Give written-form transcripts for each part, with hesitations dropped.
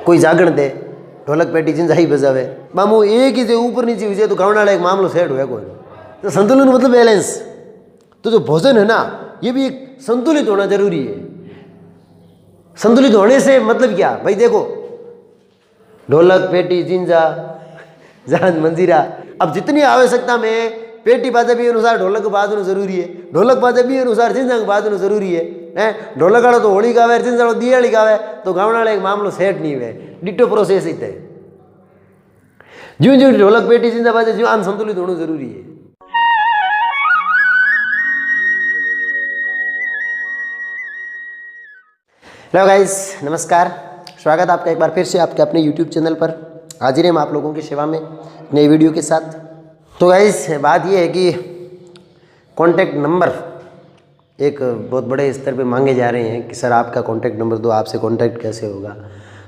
कोई जागण दे ढोलक पेटी जिन जाई बजावे मामू एक ही से ऊपर नीचे हुई तो गाँव वाला एक मामलो सेट हुआ कोई। तो संतुलन मतलब बैलेंस। तो जो भोजन है ना ये भी एक संतुलित होना जरूरी है। संतुलित होने से मतलब क्या भाई, देखो ढोलक पेटी जिंजा जान मंजीरा, अब जितनी आवश्यकता में पेटी बाजा भी अनुसार ढोलक बाजनो जरूरी है, ढोलक बाजा भी अनुसार जिंजा बाजनो जरूरी है। ढोलक वाला तो होली गावे, जिंजा वाला दिवाली गावे, तो गाँव वाला एक मामलो सेट नहीं हुए। डिटो प्रोसेस ही है। ज्यों ज्यों ढोलक पेटी जिंजा बाजे ज्यों आन संतुलित होना जरूरी है। हेलो गाइस, नमस्कार। स्वागत आपका एक बार फिर से आपके अपने YouTube चैनल पर। हाजिर हैं हम आप लोगों की सेवा में नई वीडियो के साथ। तो गाइस बात ये है कि कॉन्टैक्ट नंबर एक बहुत बड़े स्तर पे मांगे जा रहे हैं कि सर आपका कॉन्टैक्ट नंबर दो, आपसे कॉन्टैक्ट कैसे होगा।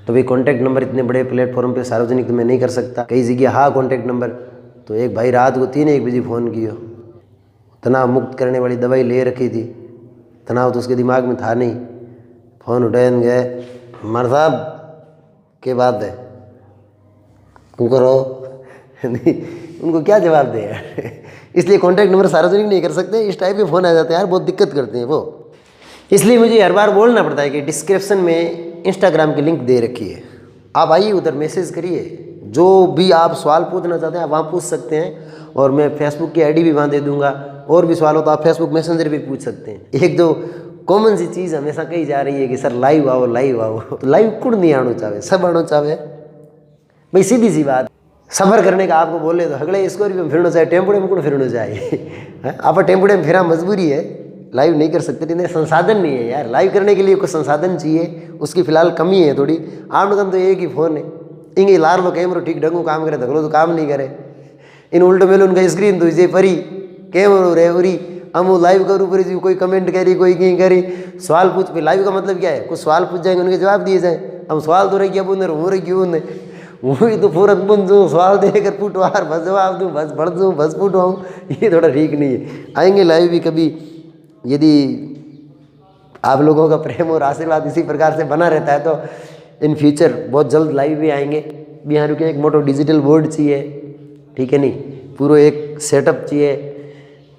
तो भाई कॉन्टैक्ट नंबर इतने बड़े प्लेटफॉर्म पे सार्वजनिक तो मैं नहीं कर सकता। कई जगह हाँ कॉन्टैक्ट नंबर, तो एक भाई रात को 3-1 बजे फ़ोन किया, तनाव मुक्त करने वाली दवाई ले रखी थी, तनाव तो उसके दिमाग में था नहीं। फ़ोन उठाएन गए, मर साहब के बात है उनको रहो नहीं, उनको क्या जवाब दे यार। इसलिए कॉन्टैक्ट नंबर सार्वजनिक नहीं कर सकते। इस टाइप के फ़ोन आ जाते हैं यार, बहुत दिक्कत करते हैं वो। इसलिए मुझे हर बार बोलना पड़ता है कि डिस्क्रिप्शन में इंस्टाग्राम की लिंक दे रखी है, आप आइए उधर मैसेज करिए, जो भी आप सवाल पूछना चाहते हैं आप वहाँ पूछ सकते हैं। और मैं फेसबुक की आईडी भी वहाँ दे दूँगा। और भी सवाल हो तो आप फेसबुक मैसेंजर भी पूछ सकते हैं। एक जो कॉमन सी चीज़ हमेशा कही जा रही है कि सर लाइव आओ लाइव आओ, तो लाइव कुड़ नहीं आना चाहे, सब आना चाहे भाई, सीधी सी बात। सफ़र करने का आपको बोले तो अगले स्कॉर्पियो में फिरना चाहिए, टेम्पोड़े में कुछ फिरना चाहिए। आप टेम्पोड़े में फिरा मजबूरी है, लाइव नहीं कर सकते, नहीं संसाधन नहीं है यार। लाइव करने के लिए कुछ संसाधन चाहिए, उसकी फिलहाल कमी है थोड़ी। आमगन तो एक ही फ़ोन है, इंगे लार लो कैमरो ठीक ढंगू काम करे, धगलो तो काम नहीं करे। इन उल्टो मेलो उनका स्क्रीन तो इसे परी कैमरो रे उरी हम लाइव करूँ पर जी कोई कमेंट करी कोई कहीं करी, सवाल पूछ पे। लाइव का मतलब क्या है, कुछ सवाल पूछ जाएंगे उनके जवाब दिए जाए। हम सवाल तो रह गया बोल हो रही क्यों नहीं, वही तो पूरा बन जो सवाल देकर पुटवार बस जवाब दूँ, बस बढ़ दूँ, बस पुटवाऊँ, ये थोड़ा ठीक नहीं है। आएंगे लाइव भी कभी, यदि आप लोगों का प्रेम और आशीर्वाद इसी प्रकार से बना रहता है तो इन फ्यूचर बहुत जल्द लाइव भी आएंगे। बिहार के एक मोटो डिजिटल बोर्ड चाहिए, ठीक है नहीं, पूरा एक सेटअप चाहिए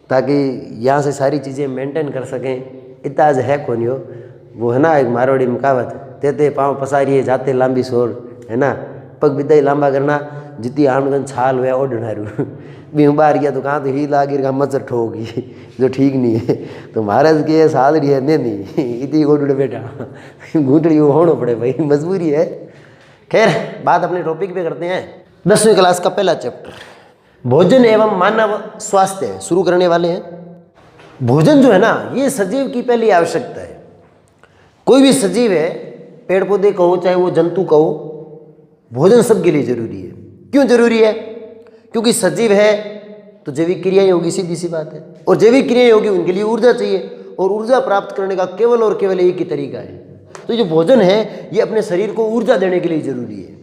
ताकि यहाँ से सारी चीज़ें मेंटेन कर सकें। इतना आज है कौन हो, वो है ना एक मारवाड़ी में कहावत, तेते पाँव पसारिए जाते लांबी सोर, है ना, पग बिदा ही लांबा करना जितनी आमगन छाल हुआ ओढ़नारू। भी बाहर गया तो कहाँ तो ही लागिर का मच्छर ठोगी, जो ठीक नहीं है। तो महाराज के साल रही है नहीं इतनी गोडूढ़ बेटा घूटड़ी होना पड़े भाई, मजबूरी है। खैर बात अपने टॉपिक पे करते हैं। 10वीं क्लास का पहला चैप्टर भोजन एवं मानव स्वास्थ्य शुरू करने वाले हैं। भोजन जो है ना ये सजीव की पहली आवश्यकता है। कोई भी सजीव है, पेड़ पौधे कहो चाहे वो जंतु कहो, भोजन सबके लिए जरूरी है। क्यों जरूरी है? क्योंकि सजीव है तो जैविक क्रियाएं होगी, सीधी सी बात है। और जैविक क्रियाएं होगी उनके लिए ऊर्जा चाहिए, और ऊर्जा प्राप्त करने का केवल और केवल एक ही तरीका है। तो जो भोजन है ये अपने शरीर को ऊर्जा देने के लिए जरूरी है।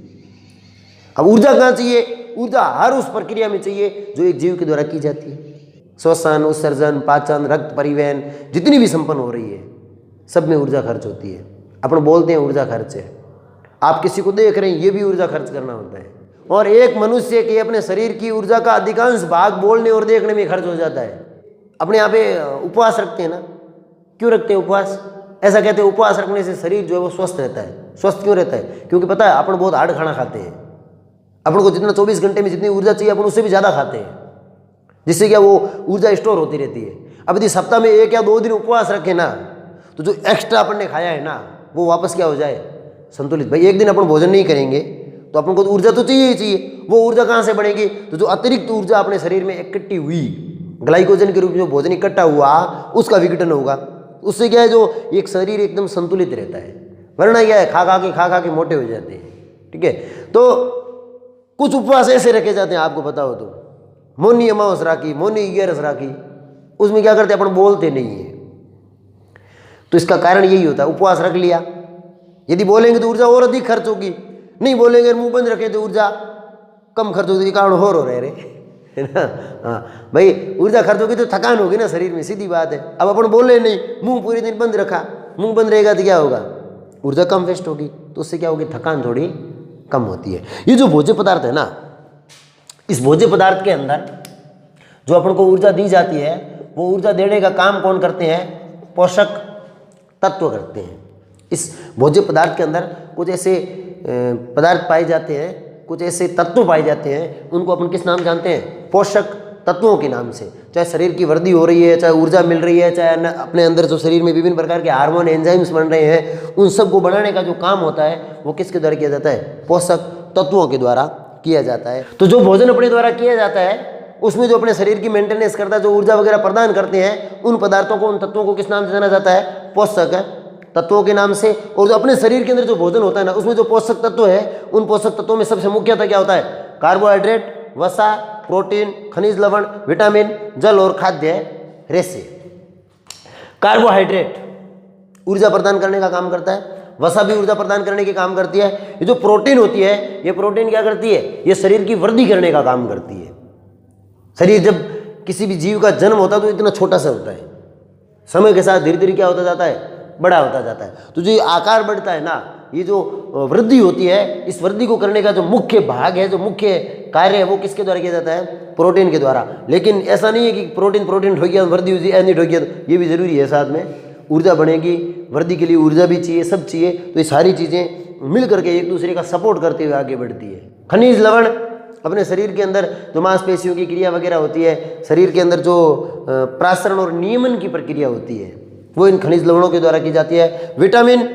अब ऊर्जा कहाँ चाहिए? ऊर्जा हर उस प्रक्रिया में चाहिए जो एक जीव के द्वारा की जाती है। श्वसन, उत्सर्जन, पाचन, रक्त परिवहन, जितनी भी संपन्न हो रही है सब में ऊर्जा खर्च होती है। अपन बोलते हैं ऊर्जा खर्च है, आप किसी को देख रहे हैं ये भी ऊर्जा खर्च करना होता है। और एक मनुष्य के अपने शरीर की ऊर्जा का अधिकांश भाग बोलने और देखने में खर्च हो जाता है। अपने यहाँ पे उपवास रखते हैं ना, क्यों रखते हैं उपवास? ऐसा कहते हैं उपवास रखने से शरीर जो है वो स्वस्थ रहता है। स्वस्थ क्यों रहता है? क्योंकि पता है अपन बहुत हार्ड खाना खाते हैं, अपन को जितना 24 घंटे में जितनी ऊर्जा चाहिए अपन उससे भी ज़्यादा खाते हैं, जिससे क्या वो ऊर्जा स्टोर होती रहती है। अब यदि सप्ताह में 1 या 2 दिन उपवास रखें ना, तो जो एक्स्ट्रा अपन ने खाया है ना वो वापस क्या हो जाए? संतुलित। भाई एक दिन अपन भोजन नहीं करेंगे तो अपन को तो ऊर्जा तो चाहिए ही चाहिए। वो ऊर्जा कहाँ से बढ़ेगी? तो जो अतिरिक्त ऊर्जा अपने शरीर में इकट्ठी हुई ग्लाइकोजन के रूप में जो भोजन इकट्ठा हुआ उसका विघटन होगा। उससे क्या है, जो एक शरीर एकदम संतुलित रहता है। वरना क्या है, खा खा के मोटे हो जाते हैं। ठीक है, तो कुछ उपवास ऐसे रखे जाते हैं, आपको पता हो तो, मौनी अमावस राखी, मौनी 11 राखी, उसमें क्या करते हैं अपन बोलते नहीं है। तो इसका कारण यही होता है, उपवास रख लिया, यदि बोलेंगे तो ऊर्जा और अधिक खर्च होगी, नहीं बोलेंगे मुंह बंद रखें तो ऊर्जा कम खर्च होगी, कारण हो रहे है ना। हाँ भाई, ऊर्जा खर्च होगी तो थकान होगी ना शरीर में, सीधी बात है। अब अपन बोले नहीं, मुंह पूरे दिन बंद रखा, मुंह बंद रहेगा तो क्या होगा? ऊर्जा कम वेस्ट होगी, तो उससे क्या होगी? थकान थोड़ी कम होती है। ये जो भोज्य पदार्थ है ना, इस भोज्य पदार्थ के अंदर जो अपन को ऊर्जा दी जाती है, वो ऊर्जा देने का काम कौन करते हैं? पोषक तत्व करते हैं। इस भोज्य पदार्थ के अंदर कुछ ऐसे पदार्थ पाए जाते हैं, कुछ ऐसे तत्व पाए जाते हैं, उनको अपन किस नाम जानते हैं? पोषक तत्वों के नाम से। चाहे शरीर की वृद्धि हो रही है, चाहे ऊर्जा मिल रही है, चाहे अपने अंदर जो शरीर में विभिन्न प्रकार के हार्मोन एंजाइम्स बन रहे हैं, उन सब को बनाने का जो काम होता है वो किसके द्वारा किया जाता है? पोषक तत्वों के द्वारा किया जाता है। तो जो भोजन अपने द्वारा किया जाता है उसमें जो अपने शरीर की मेंटेनेंस करता है, जो ऊर्जा वगैरह प्रदान करते हैं, उन पदार्थों को, उन तत्वों को किस नाम से जाना जाता है? पोषक तत्वों के नाम से। और जो अपने शरीर के अंदर जो भोजन होता है ना, उसमें जो पोषक तत्व है, उन पोषक तत्वों में सबसे मुख्यतः क्या होता है? कार्बोहाइड्रेट, वसा, प्रोटीन, खनिज लवण, विटामिन, जल और खाद्य रेशे। कार्बोहाइड्रेट ऊर्जा प्रदान करने का काम करता है, वसा भी ऊर्जा प्रदान करने के काम करती है। ये जो प्रोटीन होती है, ये प्रोटीन क्या करती है? ये शरीर की वृद्धि करने का काम करती है। शरीर जब किसी भी जीव का जन्म होता है तो इतना छोटा सा होता है, समय के साथ धीरे धीरे क्या होता जाता है? बड़ा होता जाता है। तो जो ये आकार बढ़ता है ना, ये जो वृद्धि होती है, इस वृद्धि को करने का जो मुख्य भाग है, जो मुख्य कार्य है, वो किसके द्वारा किया जाता है? प्रोटीन के द्वारा। लेकिन ऐसा नहीं है कि प्रोटीन ठोक गया, वृद्धि हुई, नहीं ठोक गया, ये भी जरूरी है। साथ में ऊर्जा बढ़ेगी, वृद्धि के लिए ऊर्जा भी चाहिए, सब चाहिए। तो ये सारी चीज़ें मिल करके एक दूसरे का सपोर्ट करते हुए आगे बढ़ती है। खनिज लवण अपने शरीर के अंदर जो मांसपेशियों की क्रिया वगैरह होती है, शरीर के अंदर जो प्रासरण और नियमन की प्रक्रिया होती है, वो इन खनिज लवणों के द्वारा की जाती है। विटामिन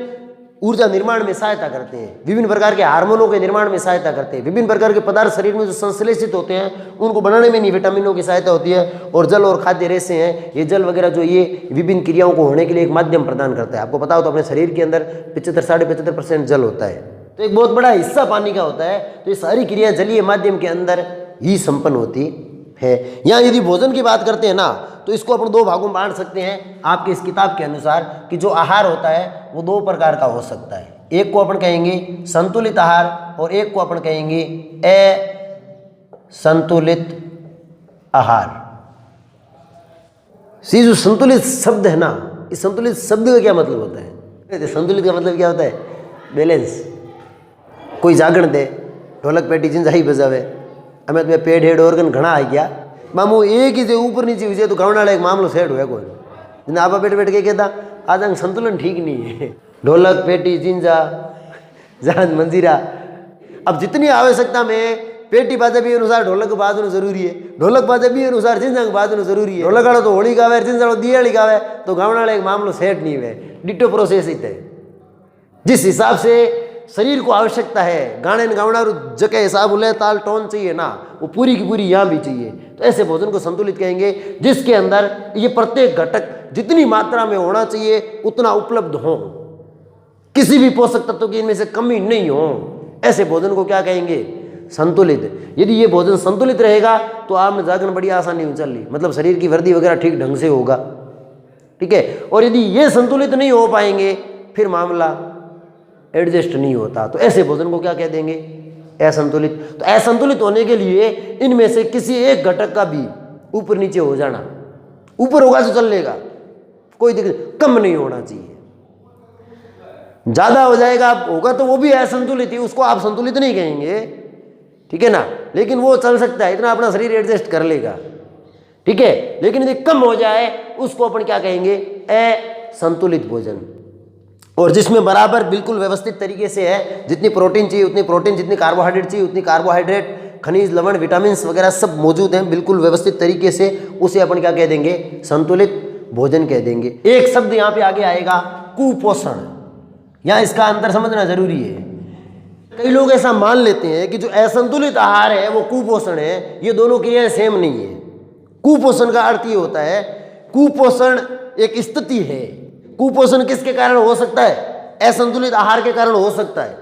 ऊर्जा निर्माण में सहायता करते हैं, विभिन्न प्रकार के हार्मोनों के निर्माण में सहायता करते हैं। विभिन्न प्रकार के पदार्थ शरीर में जो संश्लेषित होते हैं, उनको बनाने में नहीं विटामिनों की सहायता होती है। और जल और खाद्य रेशे हैं, ये जल वगैरह जो ये विभिन्न क्रियाओं को होने के लिए एक माध्यम प्रदान करता है। आपको पता हो तो अपने शरीर के अंदर 75-75% जल होता है, तो एक बहुत बड़ा हिस्सा पानी का होता है। तो ये सारी क्रिया जलीय माध्यम के अंदर ही संपन्न होती है। यहाँ यदि भोजन की बात करते हैं ना, तो इसको अपन दो भागों में बांट सकते हैं आपके इस किताब के अनुसार, कि जो आहार होता है वो दो प्रकार का हो सकता है। एक को अपन कहेंगे संतुलित आहार और एक को अपन कहेंगे असंतुलित आहार। सी जो संतुलित शब्द है ना, इस संतुलित शब्द का क्या मतलब होता है? संतुलित का मतलब क्या होता है? बैलेंस। कोई जागरण दे, ढोलक पेटी जिंजाई बजावे, हमें तुम्हें पेड़ हेड ऑर्गन घना आ गया मामू, एक ही से ऊपर नीचे हुई तो गाँव एक मामलो सेट हुआ कोई जिन्हें आपा बैठ के कहता आज अंग संतुलन ठीक नहीं है। ढोलक पेटी जिंजा जहाज मंजीरा, अब जितनी आवश्यकता में पेटी बाजा भी अनुसार ढोलक बाजू जरूरी है, ढोलक बाजा भी अनुसार जिंजा बाजू जरूरी है। ढोलक वालों तो होली गावे, जिंजा वालों दियाली गावे, तो गाँव एक मामलो सेट नहीं हुए। डिटो प्रोसेस ही है। जिस हिसाब से शरीर को आवश्यकता है, गाने गावना जगह हिसाब उले ताल टोन चाहिए ना, वो पूरी की पूरी यहाँ भी चाहिए। तो ऐसे भोजन को संतुलित कहेंगे जिसके अंदर ये प्रत्येक घटक जितनी मात्रा में होना चाहिए उतना उपलब्ध हो, किसी भी पोषक तत्व की इनमें से कमी नहीं हो। ऐसे भोजन को क्या कहेंगे? संतुलित। यदि ये भोजन संतुलित रहेगा तो आप में जागरण बड़ी आसानी हो चल रही, मतलब शरीर की वृद्धि वगैरह ठीक ढंग से होगा, ठीक है। और यदि ये संतुलित नहीं हो पाएंगे फिर मामला एडजस्ट नहीं होता। तो ऐसे भोजन को क्या कह देंगे? असंतुलित। तो असंतुलित होने के लिए इनमें से किसी एक घटक का भी ऊपर नीचे हो जाना, ऊपर होगा तो चल लेगा, कोई दिक्कत, कम नहीं होना चाहिए। ज्यादा हो जाएगा होगा तो वो भी असंतुलित ही, उसको आप संतुलित नहीं कहेंगे, ठीक है ना, लेकिन वो चल सकता है, इतना अपना शरीर एडजस्ट कर लेगा, ठीक है। लेकिन यदि कम हो जाए उसको अपन क्या कहेंगे? असंतुलित भोजन। और जिसमें बराबर बिल्कुल व्यवस्थित तरीके से है, जितनी प्रोटीन चाहिए उतनी प्रोटीन, जितनी कार्बोहाइड्रेट चाहिए उतनी कार्बोहाइड्रेट, खनिज लवण विटामिन वगैरह सब मौजूद हैं बिल्कुल व्यवस्थित तरीके से, उसे अपन क्या कह देंगे? संतुलित भोजन कह देंगे। एक शब्द यहाँ पे आगे आएगा कुपोषण। यहाँ इसका अंतर समझना जरूरी है। कई लोग ऐसा मान लेते हैं कि जो असंतुलित आहार है वो कुपोषण है। ये दोनों क्रियाएं सेम नहीं है। कुपोषण का अर्थ ये होता है, कुपोषण एक स्थिति है। कुपोषण किसके कारण हो सकता है? असंतुलित आहार के कारण हो सकता है।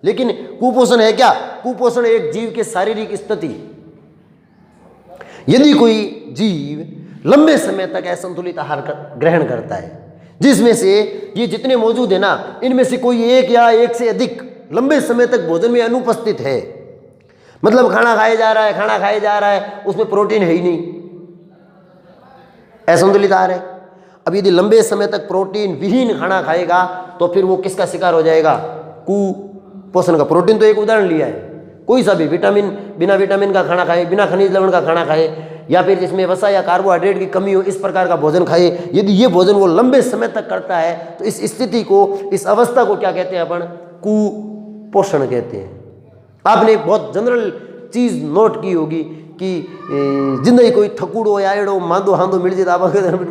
लेकिन कुपोषण है क्या? कुपोषण एक जीव के शारीरिक स्थिति। यदि कोई जीव लंबे समय तक असंतुलित आहार ग्रहण करता है, जिसमें से ये जितने मौजूद है ना, इनमें से कोई एक या एक से अधिक लंबे समय तक भोजन में अनुपस्थित है, मतलब खाना खाया जा रहा है उसमें प्रोटीन है ही नहीं, असंतुलित आहार है। अब यदि लंबे समय तक प्रोटीन विहीन खाना खाएगा तो फिर वो किसका शिकार हो जाएगा? पोषण का। प्रोटीन तो एक उदाहरण लिया है, कोई सा भी विटामिन, बिना विटामिन का खाना खाए, बिना खनिज लवण का खाना खाए, या फिर जिसमें वसा या कार्बोहाइड्रेट की कमी हो, इस प्रकार का भोजन खाए। यदि ये भोजन वो लंबे समय तक करता है तो इस स्थिति को, इस अवस्था को क्या कहते हैं अपन? कुपोषण कहते हैं। आपने एक बहुत जनरल चीज नोट की होगी कि जिंदगी कोई थकूड़ो या एड़ो मांदो हांदो मिल जाए आप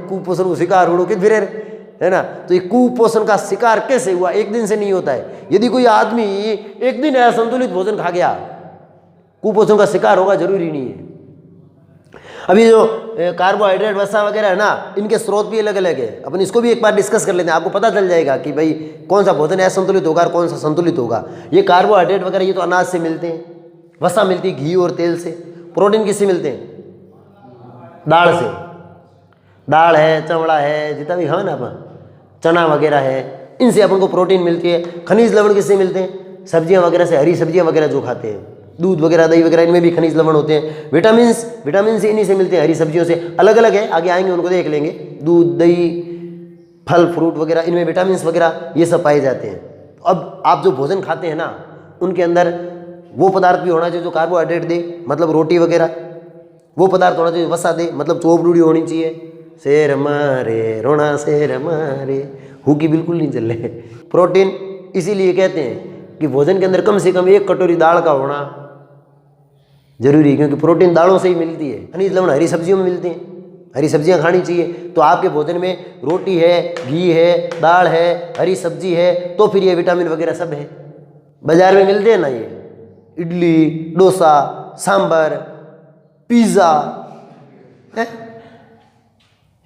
कुपोषण को शिकार हो कि फिर, है ना। तो ये कुपोषण का शिकार कैसे हुआ? एक दिन से नहीं होता है। यदि कोई आदमी एक दिन असंतुलित भोजन खा गया, कुपोषण का शिकार होगा, जरूरी नहीं है। अभी जो कार्बोहाइड्रेट वसा वगैरह है ना, इनके स्रोत भी अलग अलग है। अपन इसको भी एक बार डिस्कस कर लेते हैं, आपको पता चल जाएगा कि भाई कौन सा भोजन असंतुलित होगा और कौन सा संतुलित होगा। ये कार्बोहाइड्रेट वगैरह ये तो अनाज से मिलते हैं, वसा मिलती है घी और तेल से। प्रोटीन किससे मिलते हैं? दाल से। दाल है, चवड़ा है, जितना भी खाओ ना अपन, चना वगैरह है, इनसे अपन को प्रोटीन मिलती है। खनिज लवण किससे मिलते हैं? सब्जियां वगैरह से, हरी सब्जियां वगैरह जो खाते हैं, दूध वगैरह, दही वगैरह, इनमें भी खनिज लवण होते हैं। विटामिन से इन्हीं से मिलते हैं, हरी सब्जियों से। अलग अलग है, आगे आएंगे उनको देख लेंगे। दूध, दही, फल फ्रूट वगैरह, इनमें विटामिन वगैरह ये सब पाए जाते हैं। अब आप जो भोजन खाते हैं ना, उनके अंदर वो पदार्थ भी होना चाहिए जो कार्बोहाइड्रेट दे, मतलब रोटी वगैरह। वो पदार्थ होना चाहिए वसा दे, मतलब चोप रूढ़ी होनी चाहिए। शेर मारे रोना शेर मारे, हुकी बिल्कुल नहीं चल रहे। प्रोटीन इसीलिए कहते हैं कि भोजन के अंदर कम से कम 1 कटोरी दाल का होना जरूरी है, क्योंकि प्रोटीन दालों से ही मिलती है। खनिज लवण हरी सब्जियों में मिलते हैं, हरी सब्जियां खानी चाहिए। तो आपके भोजन में रोटी है, घी है, दाल है, हरी सब्जी है, तो फिर ये विटामिन वगैरह सब है। बाजार में मिलते हैं ना ये इडली, डोसा, सांभर, पिज्ज़ा,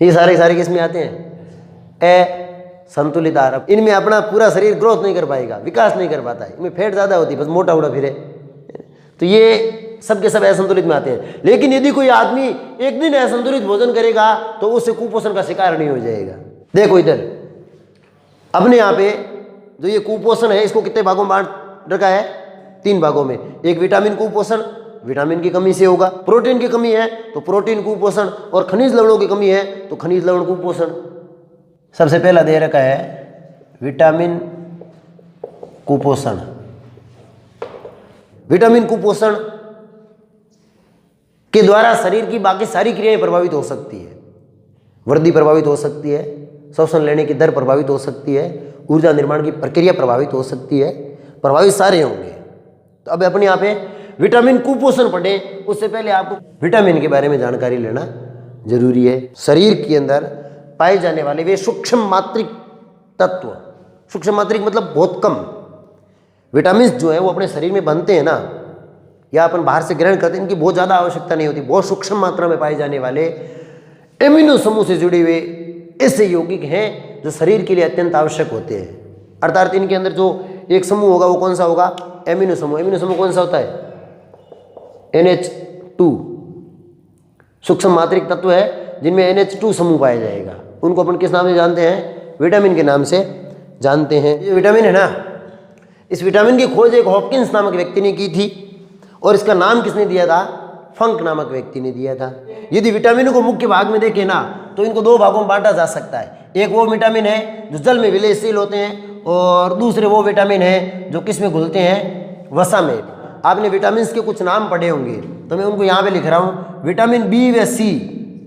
ये सारे किस में आते हैं? संतुलित आहार। इनमें अपना पूरा शरीर ग्रोथ नहीं कर पाएगा, विकास नहीं कर पाता है, इनमें फैट ज़्यादा होती है, बस मोटा उड़ा फिरे। तो ये सब के सब असंतुलित में आते हैं। लेकिन यदि कोई आदमी एक दिन असंतुलित भोजन करेगा तो उससे कुपोषण का शिकार नहीं हो जाएगा। देखो इधर अपने यहाँ पे जो ये कुपोषण है, इसको कितने भागों में बांट रखा है? 3 भागों में। एक विटामिन कुपोषण, विटामिन की कमी से होगा। प्रोटीन की कमी है तो प्रोटीन कुपोषण, और खनिज लवणों की कमी है तो खनिज लवण कुपोषण। सबसे पहला दे रखा है विटामिन कुपोषण। विटामिन कुपोषण के द्वारा शरीर की बाकी सारी क्रियाएं प्रभावित हो सकती है। वृद्धि प्रभावित हो सकती है, श्वसन लेने की दर प्रभावित हो सकती है, ऊर्जा निर्माण की प्रक्रिया प्रभावित हो सकती है, प्रभावित सारे होंगे। तो अब अपने यहाँ पे विटामिन कुपोषण पढ़े उससे पहले आपको विटामिन के बारे में जानकारी लेना जरूरी है। शरीर के अंदर पाए जाने वाले वे सूक्ष्म मात्रिक तत्व, सूक्ष्म मात्रिक मतलब बहुत कम विटामिन जो है वो अपने शरीर में बनते हैं ना, या अपन बाहर से ग्रहण करते हैं, इनकी बहुत ज़्यादा आवश्यकता नहीं होती। बहुत सूक्ष्म मात्रा में पाए जाने वाले एमिनो समूह से जुड़े हुए ऐसे यौगिक हैं जो शरीर के लिए अत्यंत आवश्यक होते हैं। अर्थात इनके अंदर जो एक समूह होगा वो कौन सा होगा? एमिनो समूह। एमिनो समूह कौन सा होता है? NH2 सूक्ष्म मात्रिक तत्व है जिनमें NH2 समूह पाया जाएगा। उनको अपन किस नाम से जानते हैं? विटामिन के नाम से जानते हैं। ये विटामिन है ना, इस विटामिन की खोज एक हॉपकिंस नामक व्यक्ति ने की थी, और इसका नाम किसने दिया था? फंक नामक व्यक्ति ने दिया था। यदि विटामिनों को मुख्य भाग में देखें ना तो इनको 2 भागों में बांटा जा सकता है। एक वो विटामिन है जो जल में विलयशील होते हैं, और दूसरे वो विटामिन है जो किस में घुलते हैं? वसा में। आपने विटामिन के कुछ नाम पढ़े होंगे तो मैं उनको यहाँ पे लिख रहा हूँ। विटामिन बी व सी,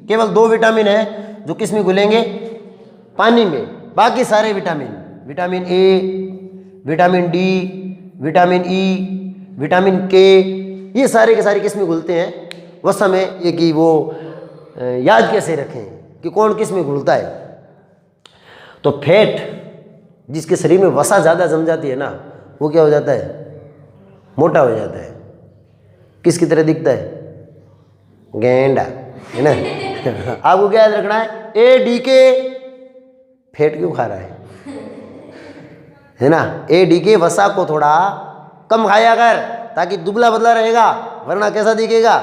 केवल 2 विटामिन है जो किस में घुलेंगे? पानी में। बाकी सारे vitamin, vitamin A, vitamin D, vitamin E, vitamin के, ये सारे के सारे किस में घुलते हैं? वसा में। ये कि वो याद कैसे रखें कि कौन किस में घुलता है? तो फैट जिसके शरीर में वसा ज़्यादा जम जाती है ना, वो क्या हो जाता है? मोटा हो जाता है। किसकी तरह दिखता है? गेंडा, है ना। आपको क्या याद रखना है? ADK। फैट क्यों खा रहा है ना? ADK वसा को थोड़ा कम खाया कर ताकि दुबला बदला रहेगा, वरना कैसा दिखेगा?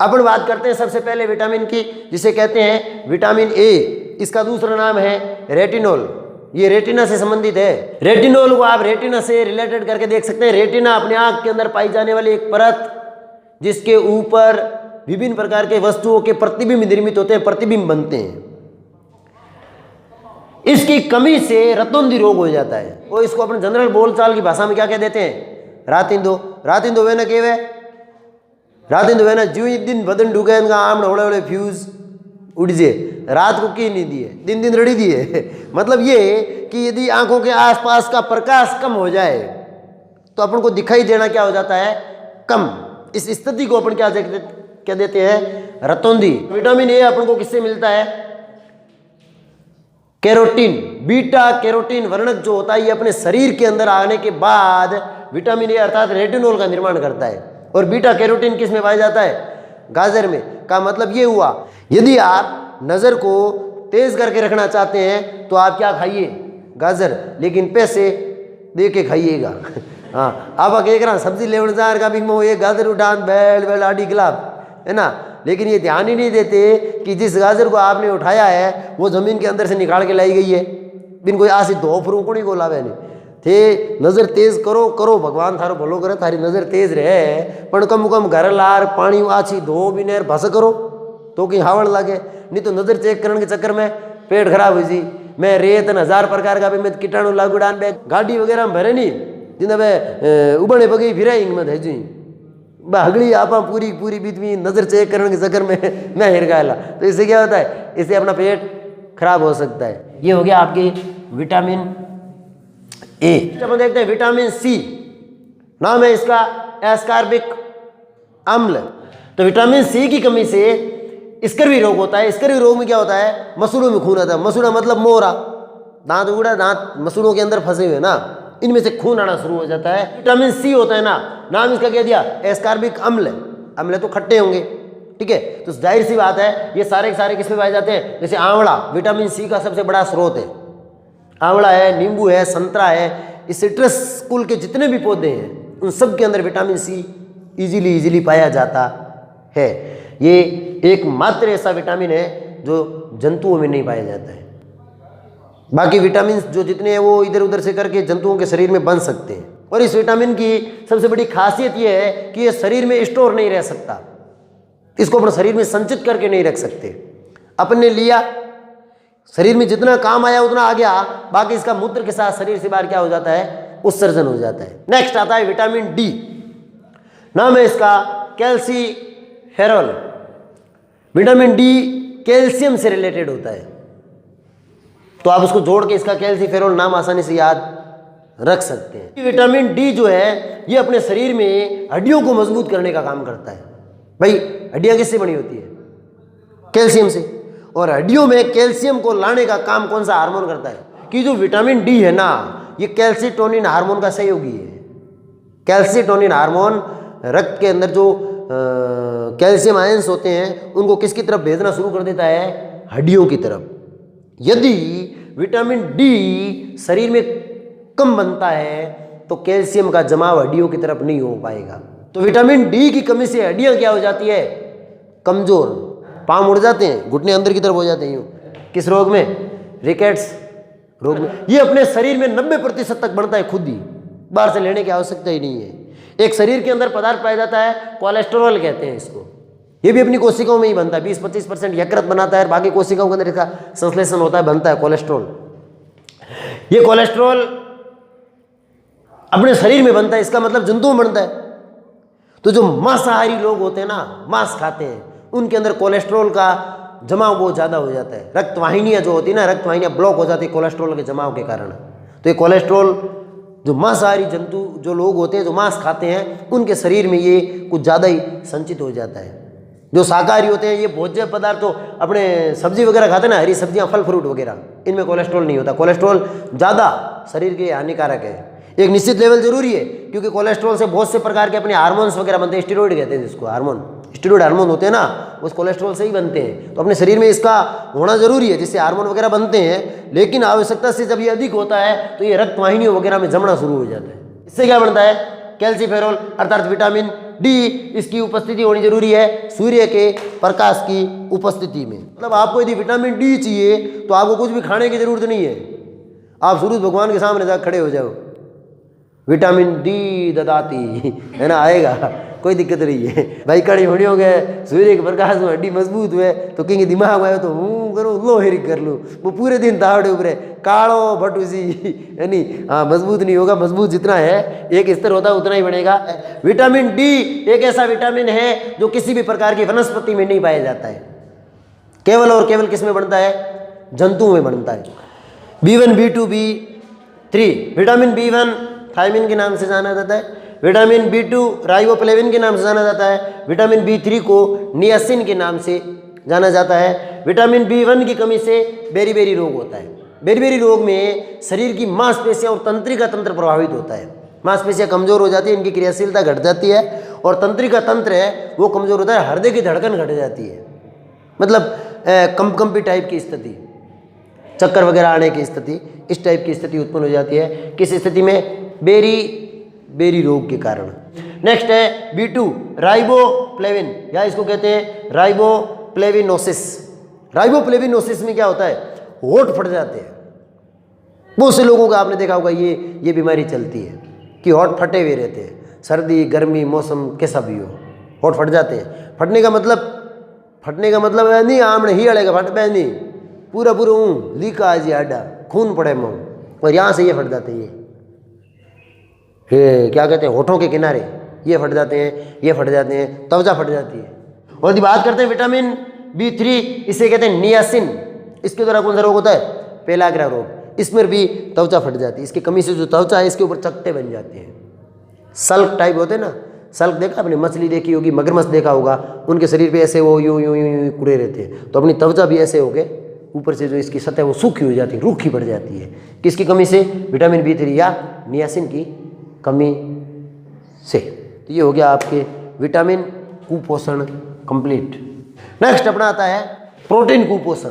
अपन बात करते हैं सबसे पहले विटामिन की, जिसे कहते हैं विटामिन ए। इसका दूसरा नाम है रेटिनोल। ये रेटिना से संबंधित है। रेटिनोल को आप रेटिना से रिलेटेड करके देख सकते हैं। रेटिना अपने आंख के अंदर पाई जाने वाली एक परत जिसके ऊपर विभिन्न प्रकार के वस्तुओं के प्रतिबिंब निर्मित होते हैं, प्रतिबिंब बनते हैं। इसकी कमी से रतौंधी रोग हो जाता है। और इसको अपने जनरल बोलचाल की भाषा में क्या कह देते हैं? रातिंदो वे न केवे रातिंदो वे न ज्यों एक दिन बदन डूगे आम होड़े होड़े फ्यूज उड़ जे, रात को की नहीं दिए, दिन दिन रड़ी दिए। मतलब ये कि यदि आंखों के आसपास का प्रकाश कम हो जाए तो अपन को दिखाई देना क्या हो जाता है? कम। इस स्थिति को अपन क्या देते हैं? रतौंधी। विटामिन ए अपन को किससे मिलता है? कैरोटीन, बीटा कैरोटीन वर्णक जो होता है ये अपने शरीर के अंदर आने के बाद विटामिन ए अर्थात रेटिनॉल का निर्माण करता है। और बीटा कैरोटीन किस में पाया जाता है? गाजर में। का मतलब ये हुआ, यदि आप नज़र को तेज करके रखना चाहते हैं तो आप क्या खाइए? गाजर। लेकिन पैसे दे के खाइएगा। हाँ, आप कह रहा सब्जी लेवन जार का भी ये गाजर उठान बैल बैल आड़ी गिलाब है ना, लेकिन ये ध्यान ही नहीं देते कि जिस गाजर को आपने उठाया है वो ज़मीन के अंदर से निकाल के लाई गई है। बिन कोई आसी धो फरूकोणी को लावे नहीं थे। नज़र तेज करो करो, भगवान थारो भलो करे, थारी नज़र तेज रहे, पण कम कम घर लार पानी आछी धो भी नेर भस करो तो कहीं हावड़ लागे। नहीं तो नज़र चेक करने के चक्कर में पेट खराब हुई जी। मैं रेत 1000 प्रकार का भी मैं कीटाणु लागूडान पे गाड़ी वगैरह में भरे नहीं जिन्हें वे उबड़े बगे फिरे इंग में भेजी हगड़ी आपा पूरी पूरी बीच में नज़र चेक करने के चक्कर में मैं हिर गायला। तो इससे क्या होता है? इससे अपना पेट खराब हो सकता है। ये हो गया आपके विटामिन ए। अपन देखते हैं विटामिन सी, नाम है इसका एस्कॉर्बिक अम्ल। तो विटामिन सी की कमी से स्कर्वी रोग होता है। स्कर्वी रोग में क्या होता है? मसूड़ों में खून आता है। मसूड़ा मतलब मोरा, दांत उगड़ा, दांत मसूड़ों के अंदर फंसे हुए ना, इनमें से खून आना शुरू हो जाता है। विटामिन सी होता है ना, नाम इसका क्या दिया? एस्कॉर्बिक अम्ल। अम्ल तो खट्टे होंगे, ठीक है। तो जाहिर सी बात है ये सारे के सारे किसमें पाए जाते हैं? जैसे आंवला विटामिन सी का सबसे बड़ा स्रोत है। आंवला है, नींबू है, संतरा है, इस सिट्रस कुल के जितने भी पौधे हैं उन सब के अंदर विटामिन सी इजीली पाया जाता है। ये एकमात्र ऐसा विटामिन है जो जंतुओं में नहीं पाया जाता है। बाकी विटामिन जो जितने हैं वो इधर उधर से करके जंतुओं के शरीर में बन सकते हैं। और इस विटामिन की सबसे बड़ी खासियत ये है कि ये शरीर में स्टोर नहीं रह सकता, इसको अपने शरीर में संचित करके नहीं रख सकते। अपने लिया, शरीर में जितना काम आया उतना आ गया, बाकी इसका मूत्र के साथ शरीर से बाहर क्या हो जाता है? उत्सर्जन हो जाता है। नेक्स्ट आता है विटामिन डी, नाम है इसका कैल्सीफेरॉल। विटामिन डी कैल्शियम से रिलेटेड होता है, तो आप उसको जोड़ के इसका कैल्सीफेरॉल नाम आसानी से याद रख सकते हैं। विटामिन डी जो है ये अपने शरीर में हड्डियों को मजबूत करने का काम करता है। भाई हड्डियां किससे बनी होती है? कैल्शियम से। और हड्डियों में कैल्शियम को लाने का काम कौन सा हार्मोन करता है? कि जो विटामिन डी है ना, ये कैल्सीटोनिन हार्मोन का सहयोगी है। कैल्सीटोनिन हार्मोन रक्त के अंदर जो कैल्शियम आयंस होते हैं उनको किसकी तरफ भेजना शुरू कर देता है? हड्डियों की तरफ। यदि विटामिन डी शरीर में कम बनता है तो कैल्शियम का जमाव हड्डियों की तरफ नहीं हो पाएगा। तो विटामिन डी की कमी से हड्डियां क्या हो जाती है? कमजोर, पांव मुड़ जाते हैं, घुटने अंदर की तरफ हो जाते हैं। यूँ किस रोग में? रिकेट्स रोग में। ये अपने शरीर में 90% तक बनता है खुद ही, बाहर से लेने की आवश्यकता ही नहीं है। एक शरीर के अंदर पदार्थ पाया जाता है, कोलेस्ट्रॉल कहते हैं इसको। ये भी अपनी कोशिकाओं में ही बनता है, 20-25% यकृत बनाता है, बाकी कोशिकाओं के अंदर इसका संश्लेषण होता है, बनता है कोलेस्ट्रॉल। ये कोलेस्ट्रॉल अपने शरीर में बनता है, इसका मतलब जंतुओं में बनता है। तो जो मांसाहारी लोग होते हैं ना, मांस खाते हैं, उनके अंदर कोलेस्ट्रॉल का जमाव बहुत ज़्यादा हो जाता है। रक्तवाहिनियाँ जो होती है ना, रक्तवाहिनियाँ ब्लॉक हो जाती है कोलेस्ट्रॉल के जमाव के कारण। तो ये कोलेस्ट्रॉल जो मांसाहारी जंतु जो लोग होते हैं, जो मांस खाते हैं, उनके शरीर में ये कुछ ज़्यादा ही संचित हो जाता है। जो शाकाहारी होते हैं, ये भोज्य पदार्थ तो अपने सब्जी वगैरह खाते हैं ना, हरी सब्जियां, फल फ्रूट वगैरह, इनमें कोलेस्ट्रॉल नहीं होता। कोलेस्ट्रॉल ज़्यादा शरीर के हानिकारक है। एक निश्चित लेवल जरूरी है, क्योंकि कोलेस्ट्रॉल से बहुत से प्रकार के अपने हार्मोन्स वगैरह बनते हैं। स्टेरॉइड कहते हैं जिसको, हार्मोन, स्टेरॉइड हार्मोन होते हैं ना, उस कोलेस्ट्रॉल से ही बनते हैं। तो अपने शरीर में इसका होना जरूरी है, जिससे हार्मोन वगैरह बनते हैं। लेकिन आवश्यकता से जब ये अधिक होता है तो ये रक्तवाहिनियों वगैरह में जमना शुरू हो जाता है। इससे क्या बनता है? कैल्सीफेरॉल अर्थात विटामिन डी, इसकी उपस्थिति होनी जरूरी है सूर्य के प्रकाश की उपस्थिति में। मतलब आपको यदि विटामिन डी चाहिए तो आपको कुछ भी खाने की जरूरत नहीं है, आप सूरज भगवान के सामने जाकर खड़े हो जाओ, विटामिन डी ददाती है ना, आएगा, कोई दिक्कत नहीं है भाई। कड़ी होनी हो गए, सूर्य के प्रकाश में हड्डी मजबूत हुए तो कहेंगे दिमाग में आए तो हूँ करूँ लो हेरी कर लूँ, वो पूरे दिन तावड़े ऊपर कालो भटूसी है नहीं, हाँ मजबूत नहीं होगा। मजबूत जितना है एक स्तर होता है उतना ही बनेगा। विटामिन डी एक ऐसा विटामिन है जो किसी भी प्रकार की वनस्पति में नहीं पाया जाता है, केवल और केवल किस में बनता है, जंतुओं में बनता है। B1 B2 B3 vitamin B1 thiamine के नाम से जाना जाता है, विटामिन B2 राइबोफ्लेविन के नाम से जाना जाता है, विटामिन B3 को नियासिन के नाम से जाना जाता है। विटामिन B1 की कमी से बेरी-बेरी रोग होता है। बेरी-बेरी रोग में शरीर की मांसपेशियां और तंत्रिका तंत्र प्रभावित होता है। मांसपेशियां कमजोर हो जाती है, इनकी क्रियाशीलता घट जाती है और तंत्रिका तंत्र है वो कमजोर होता है, हृदय की धड़कन घट जाती है, मतलब कंपकंपी टाइप की स्थिति, चक्कर वगैरह आने की स्थिति, इस टाइप की स्थिति उत्पन्न हो जाती है। किस स्थिति में, बेरी रोग के कारण। नेक्स्ट है B2 राइबोफ्लेविन, या इसको कहते हैं राइबोफ्लेविनोसिस। राइबोफ्लेविनोसिस में क्या होता है, होठ फट जाते हैं। बहुत से लोगों का आपने देखा होगा ये बीमारी चलती है कि होठ फटे हुए रहते हैं, सर्दी गर्मी मौसम कैसा भी हो होठ फट जाते हैं। फटने का मतलब है नहीं आमने ही अड़ेगा फट पे नहीं, पूरा लीका आज आडा खून पड़े मुँह, और यहाँ से ये फट जाते हैं, ये क्या कहते हैं होठों के किनारे ये फट जाते हैं, ये फट जाते हैं, त्वचा फट जाती है। और यदि बात करते हैं विटामिन B3, इसे कहते हैं नियासिन। इसके द्वारा कौन सा रोग होता है, पेलाग्रा रोग। इसमें भी त्वचा फट जाती है, इसकी कमी से जो त्वचा है इसके ऊपर चकत्ते बन जाते हैं, सल्क टाइप होते हैं ना। सल्क देखा आपने, मछली देखी होगी, मगरमच्छ देखा होगा, उनके शरीर पे ऐसे वो यूं यूं यूं कुड़े रहते हैं, तो अपनी त्वचा भी ऐसे हो गए ऊपर से जो इसकी सतह वो सूखी हो जाती है, रूखी पड़ जाती है। किसकी कमी से, विटामिन B3 या नियासिन की कमी से। तो ये हो गया आपके विटामिन कुपोषण कंप्लीट। नेक्स्ट अपना आता है प्रोटीन कुपोषण।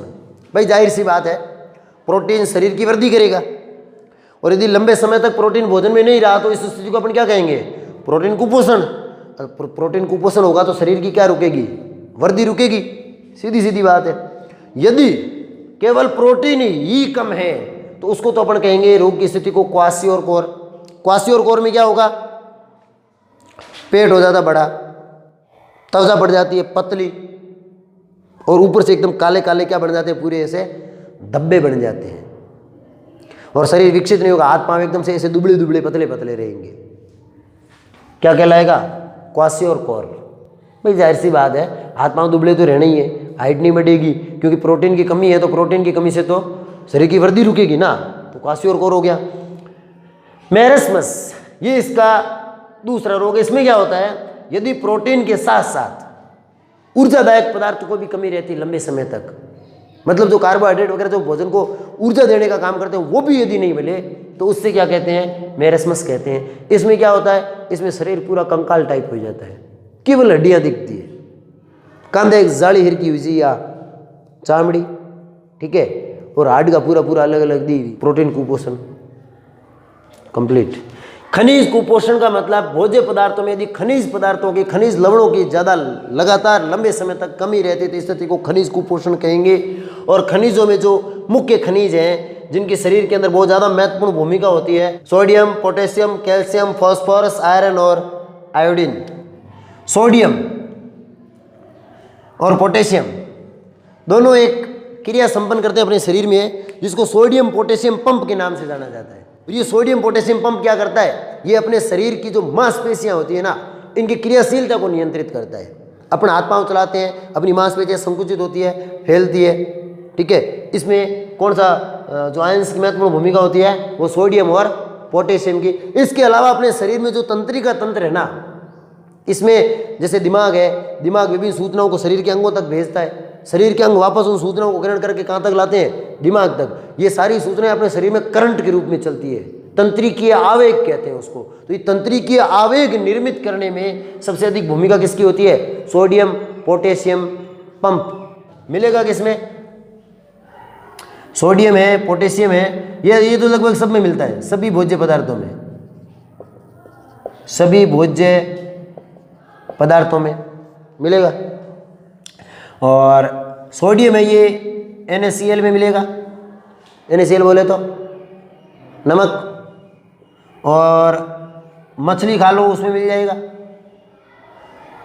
भाई जाहिर सी बात है, प्रोटीन शरीर की वृद्धि करेगा, और यदि लंबे समय तक प्रोटीन भोजन में नहीं रहा तो इस स्थिति को अपन क्या कहेंगे, प्रोटीन कुपोषण। प्रोटीन कुपोषण होगा तो शरीर की क्या रुकेगी, वृद्धि रुकेगी, सीधी सीधी बात है। यदि केवल प्रोटीन ही कम है तो उसको तो अपन कहेंगे रोग की स्थिति को क्वासियोरकोर। क्वासियोरकोर में क्या होगा, पेट हो जाता बड़ा, त्वचा बढ़ जाती है पतली, और ऊपर से एकदम काले काले क्या बन जाते हैं, पूरे ऐसे धब्बे बन जाते हैं, और शरीर विकसित नहीं होगा, हाथ पांव एकदम से ऐसे दुबले दुबले पतले पतले रहेंगे। क्या कहलाएगा, क्वासियोरकोर। भाई जाहिर सी बात है, हाथ पांव दुबले तो रहना ही है, हाइट नहीं बढ़ेगी, क्योंकि प्रोटीन की कमी है, तो प्रोटीन की कमी से तो शरीर की वृद्धि रुकेगी ना, तो क्वासियोरकोर हो गया। मेरस्मस, ये इसका दूसरा रोग है। इसमें क्या होता है, यदि प्रोटीन के साथ साथ ऊर्जादायक पदार्थ को भी कमी रहती लंबे समय तक, मतलब जो कार्बोहाइड्रेट वगैरह जो भोजन को ऊर्जा देने का काम करते हैं वो भी यदि नहीं मिले तो उससे क्या कहते हैं, मेरस्मस कहते हैं। इसमें क्या होता है, इसमें शरीर पूरा कंकाल टाइप हो जाता है, केवल हड्डियां दिखती है, कंधे एक जाली हिरकी हुई या चामड़ी, ठीक है, और हार्ट का पूरा अलग अलग दी। प्रोटीन कुपोषण कंप्लीट। खनिज कुपोषण का मतलब भोज्य पदार्थों में यदि खनिज पदार्थों की, खनिज लवणों की ज़्यादा लगातार लंबे समय तक कमी रहती है तो इस स्थिति को खनिज कुपोषण कहेंगे। और खनिजों में जो मुख्य खनिज हैं जिनकी शरीर के अंदर बहुत ज़्यादा महत्वपूर्ण भूमिका होती है, sodium, potassium, calcium, phosphorus, iron और आयोडीन। सोडियम और पोटेशियम दोनों एक क्रिया संपन्न करते हैं अपने शरीर में, जिसको सोडियम पोटेशियम पंप के नाम से जाना जाता है। ये सोडियम पोटेशियम पंप क्या करता है, ये अपने शरीर की जो मांसपेशियां होती है ना, इनकी क्रियाशीलता को नियंत्रित करता है। अपन हाथ पांव चलाते हैं, अपनी मांसपेशियां संकुचित होती है, फैलती है, ठीक है। इसमें कौन सा जो आयंस की महत्वपूर्ण भूमिका होती है, वो सोडियम और पोटेशियम की। इसके अलावा अपने शरीर में जो तंत्रिका तंत्र है ना, इसमें जैसे दिमाग है, दिमाग विभिन्न सूचनाओं को शरीर के अंगों तक भेजता है, शरीर के अंग वापस उन सूचनाओं को ग्रहण करके कहाँ तक लाते हैं, दिमाग तक। ये सारी सूचनाएं अपने शरीर में करंट के रूप में चलती है, तंत्रिकीय आवेग कहते हैं उसको। तो ये तंत्रिकीय आवेग निर्मित करने में सबसे अधिक भूमिका किसकी होती है, सोडियम पोटेशियम पंप। मिलेगा किसमें, सोडियम है, पोटेशियम है, ये तो लगभग सब में मिलता है, सभी भोज्य पदार्थों में, सभी भोज्य पदार्थों में मिलेगा। और सोडियम है ये NaCl में मिलेगा, NaCl बोले तो नमक, और मछली खा लो उसमें मिल जाएगा,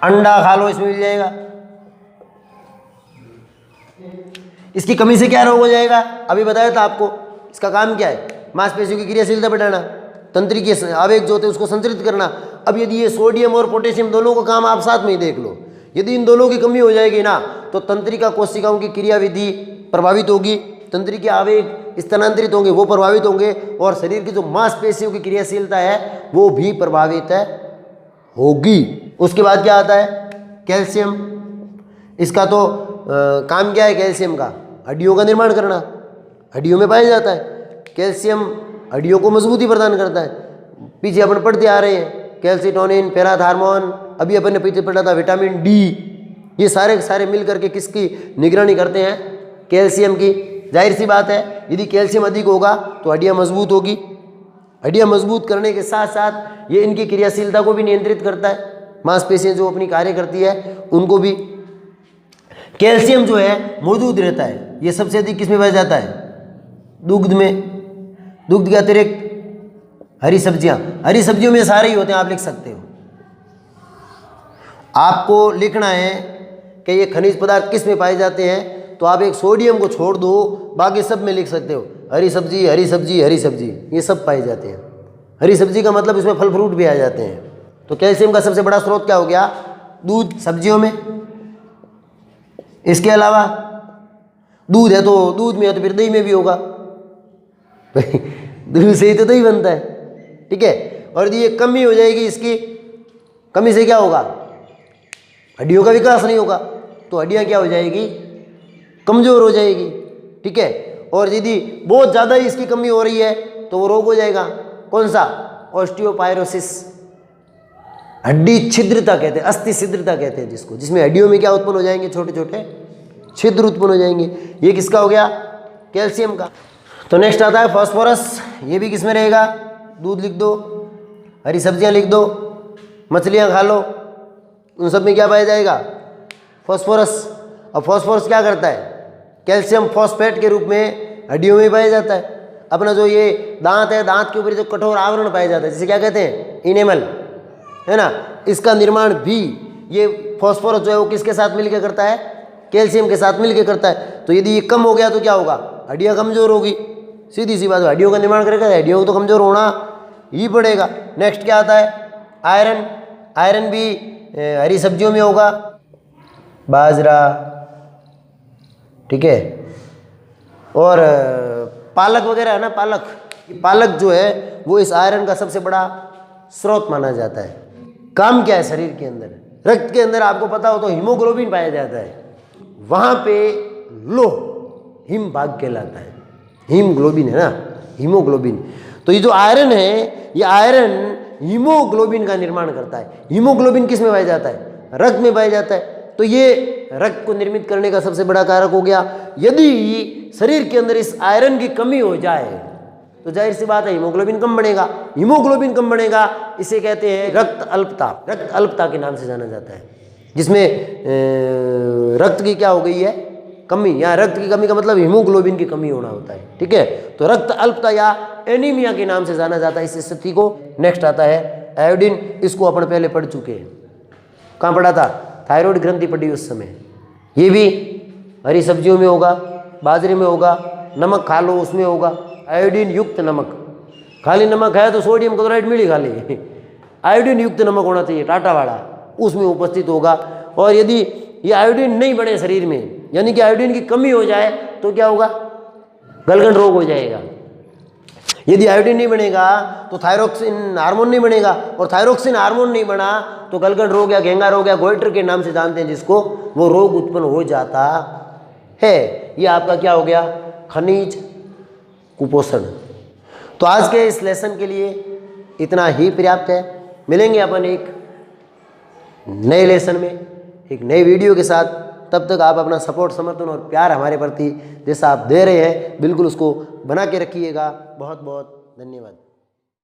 अंडा खा लो इसमें मिल जाएगा। इसकी कमी से क्या रोग हो जाएगा, अभी बताया था आपको। इसका काम क्या है, मांसपेशियों की क्रियाशीलता बढ़ाना, तंत्रिकीय आवेग जो होते हैं उसको संचरित करना। अब यदि ये सोडियम और पोटेशियम दोनों का काम आप साथ में ही देख लो, यदि इन दोनों की कमी हो जाएगी ना तो तंत्रिका कोशिकाओं की क्रियाविधि प्रभावित होगी, तंत्रिकीय आवेग स्थानांतरित होंगे, वो प्रभावित होंगे, और शरीर की जो मांसपेशियों की क्रियाशीलता है वो भी प्रभावित होगी। उसके बाद क्या आता है, कैल्शियम। इसका तो काम क्या है कैल्शियम का, हड्डियों का निर्माण करना, हड्डियों में पाया जाता है। कैल्शियम हड्डियों को मजबूती प्रदान करता है। पीछे अपन पढ़ते आ रहे हैं कैल्सिटोनिन, पैराथार्मोन, अभी अपन ने पीछे पढ़ा था विटामिन डी, ये सारे के सारे मिल करके किसकी निगरानी करते हैं, कैल्शियम की। जाहिर सी बात है यदि कैल्शियम अधिक होगा तो हड्डियाँ मजबूत होगी, हड्डियाँ मजबूत करने के साथ साथ ये इनकी क्रियाशीलता को भी नियंत्रित करता है। मांसपेशियाँ जो अपनी कार्य करती है उनको भी कैल्शियम जो है मौजूद रहता है। ये सबसे अधिक किस में पाया जाता है, दुग्ध में। दुग्ध के अतिरिक्त हरी सब्जियां, हरी सब्जियों में सारे ही होते हैं, आप लिख सकते हो। आपको लिखना है कि ये खनिज पदार्थ किस में पाए जाते हैं, तो आप एक सोडियम को छोड़ दो, बाकी सब में लिख सकते हो हरी सब्जी हरी सब्जी हरी सब्जी, ये सब पाए जाते हैं। हरी सब्जी का मतलब इसमें फल फ्रूट भी आ जाते हैं। तो कैल्शियम का सबसे बड़ा स्रोत क्या हो गया, दूध, सब्जियों में। इसके अलावा दूध है तो दूध में है तो फिर दही में भी होगा दूध से ही तो दही बनता है, ठीक है। और यदि ये कमी हो जाएगी, इसकी कमी से क्या होगा, हड्डियों का विकास नहीं होगा, तो हड्डियां क्या हो जाएगी, कमजोर हो जाएगी, ठीक है। और यदि बहुत ज़्यादा ही इसकी कमी हो रही है तो वो रोग हो जाएगा, कौन सा, ऑस्टियोपाइरोसिस, हड्डी छिद्रता कहते हैं, अस्थि छिद्रता कहते हैं जिसको, जिसमें हड्डियों में क्या उत्पन्न हो जाएंगे, छोटे छोटे छिद्र उत्पन्न हो जाएंगे। ये किसका हो गया, कैल्शियम का। तो नेक्स्ट आता है फास्फोरस, ये भी किस में रहेगा, दूध लिख दो, हरी सब्जियां लिख दो, मछलियां खा लो, उन सब में क्या पाया जाएगा, फास्फोरस। और फास्फोरस क्या करता है, कैल्शियम फॉस्फेट के रूप में हड्डियों में पाया जाता है। अपना जो ये दांत है, दांत के ऊपर जो कठोर आवरण पाया जाता है जिसे क्या कहते हैं, इनेमल, है ना, इसका निर्माण भी ये फास्फोरस जो है वो किसके साथ मिलकर करता है, कैल्शियम के साथ मिलकर करता है। तो यदि ये कम हो गया तो क्या होगा, हड्डियाँ कमजोर होगी, सीधी सी बात है, हड्डियों का निर्माण करेगा, हड्डियों को तो कमजोर होना ही पड़ेगा। नेक्स्ट क्या आता है, आयरन। आयरन भी हरी सब्जियों में होगा, बाजरा, ठीक है, और पालक वगैरह है ना, पालक जो है वो इस आयरन का सबसे बड़ा स्रोत माना जाता है। काम क्या है शरीर के अंदर, रक्त के अंदर आपको पता हो तो हीमोग्लोबिन पाया जाता है, वहाँ पे लोह हिम भाग कहलाता है, हीमोग्लोबिन है ना, हीमोग्लोबिन। तो ये जो आयरन है, ये आयरन हीमोग्लोबिन का निर्माण करता है। हीमोग्लोबिन किस में पाया जाता है, रक्त में पाया जाता है। तो ये रक्त को निर्मित करने का सबसे बड़ा कारक हो गया। यदि शरीर के अंदर इस आयरन की कमी हो जाए तो जाहिर सी बात है हीमोग्लोबिन कम बनेगा। हीमोग्लोबिन कम बनेगा, इसे कहते हैं रक्त अल्पता। रक्त अल्पता के नाम से जाना जाता है, जिसमें रक्त की क्या हो गई है, कमी। या रक्त की कमी का मतलब हीमोग्लोबिन की कमी होना होता है, ठीक है। तो रक्त अल्पता या एनीमिया के नाम से जाना जाता है इस स्थिति को। नेक्स्ट आता है आयोडीन, इसको अपन पहले पढ़ चुके हैं, कहाँ पढ़ा था, थायराइड ग्रंथि पढ़ी उस समय। ये भी हरी सब्जियों में होगा, बाजरे में होगा, नमक खा लो उसमें होगा, आयोडीन युक्त नमक। खाली नमक है तो सोडियम क्लोराइड मिली खाली, आयोडीन युक्त नमक होना चाहिए, टाटा वाला, उसमें उपस्थित होगा। और यदि ये आयोडीन नहीं बढ़े शरीर में, यानी कि आयोडीन की कमी हो जाए तो क्या होगा, गलगंड रोग हो जाएगा। यदि आयोडीन नहीं बनेगा तो थायरोक्सिन हार्मोन नहीं बनेगा, और थायरोक्सिन हार्मोन नहीं बना तो गलगंड रोग या घेंगा रोग या गोइटर के नाम से जानते हैं जिसको, वो रोग उत्पन्न हो जाता है। ये आपका क्या हो गया, खनिज कुपोषण। तो आज के इस लेसन के लिए इतना ही पर्याप्त है। मिलेंगे अपन एक नए लेसन में, एक नई वीडियो के साथ। तब तक आप अपना सपोर्ट, समर्थन और प्यार हमारे प्रति जैसा आप दे रहे हैं बिल्कुल उसको बना के रखिएगा। बहुत बहुत धन्यवाद।